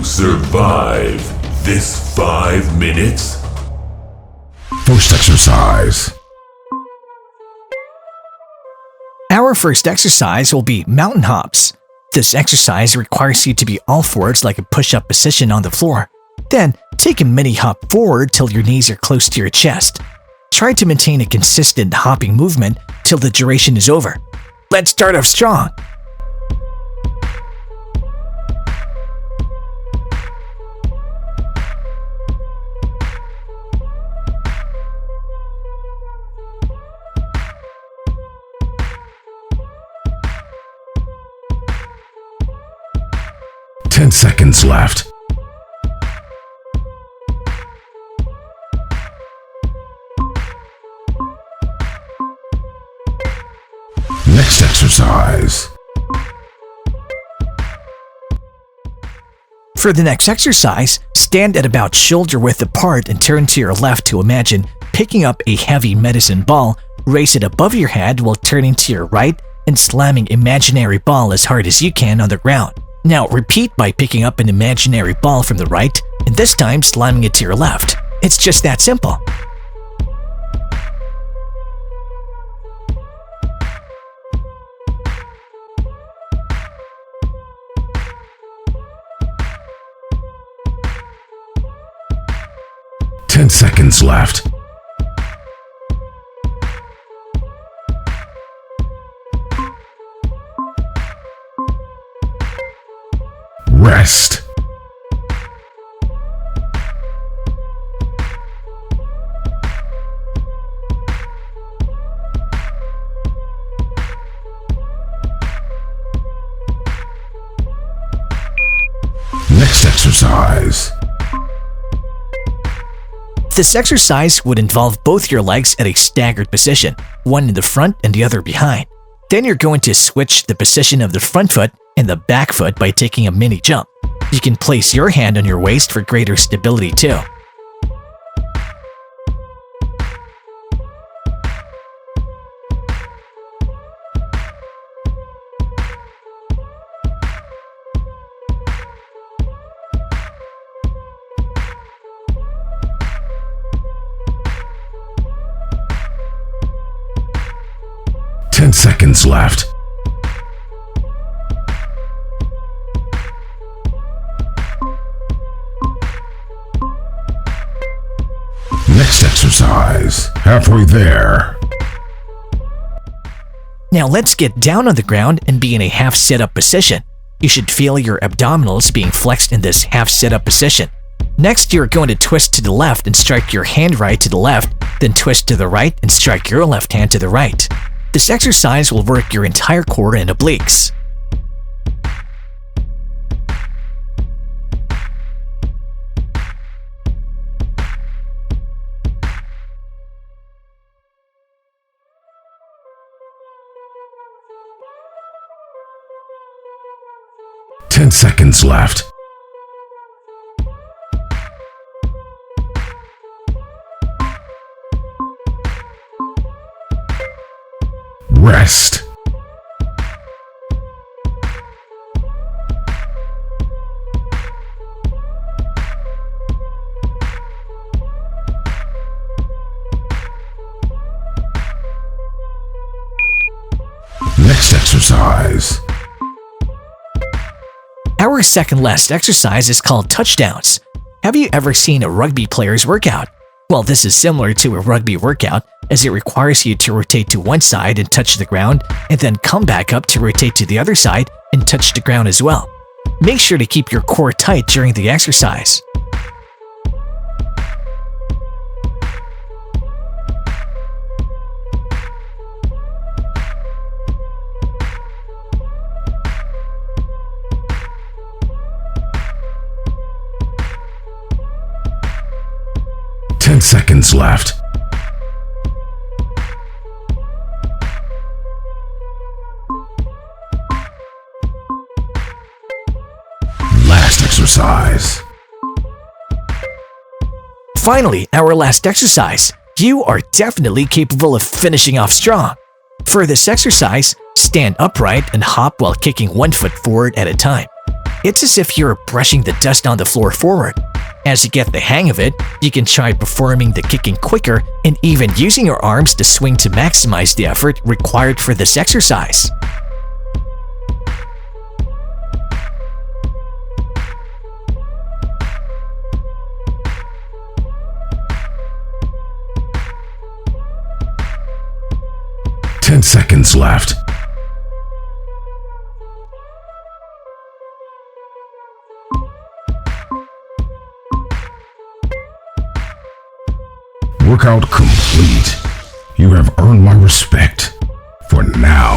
survive this 5 minutes? First exercise. Our first exercise will be mountain hops. This exercise requires you to be all fours like a push-up position on the floor. Then, take a mini hop forward till your knees are close to your chest. Try to maintain a consistent hopping movement till the duration is over. Let's start off strong. Ten seconds left. Next exercise. For the next exercise, stand at about shoulder width apart and turn to your left to imagine picking up a heavy medicine ball, raise it above your head while turning to your right and slamming imaginary ball as hard as you can on the ground. Now repeat by picking up an imaginary ball from the right and this time slamming it to your left. It's just that simple. Ten seconds left. Rest. Next exercise. This exercise would involve both your legs at a staggered position, one in the front and the other behind. Then you're going to switch the position of the front foot and the back foot by taking a mini jump. You can place your hand on your waist for greater stability too. Ten seconds left. Next exercise. Halfway there. Now let's get down on the ground and be in a half sit-up position. You should feel your abdominals being flexed in this half sit-up position. Next, you're going to twist to the left and strike your hand right to the left, then twist to the right and strike your left hand to the right. This exercise will work your entire core and obliques. Ten seconds left. Rest. Next exercise. Our second last exercise is called touchdowns. Have you ever seen a rugby player's workout? Well, this is similar to a rugby workout as it requires you to rotate to one side and touch the ground and then come back up to rotate to the other side and touch the ground as well. Make sure to keep your core tight during the exercise. Ten seconds left. Last exercise. Finally, our last exercise. You are definitely capable of finishing off strong. For this exercise, stand upright and hop while kicking one foot forward at a time. It's as if you're brushing the dust on the floor forward. As you get the hang of it, you can try performing the kicking quicker and even using your arms to swing to maximize the effort required for this exercise. Ten seconds left. Workout complete. You have earned my respect. For now.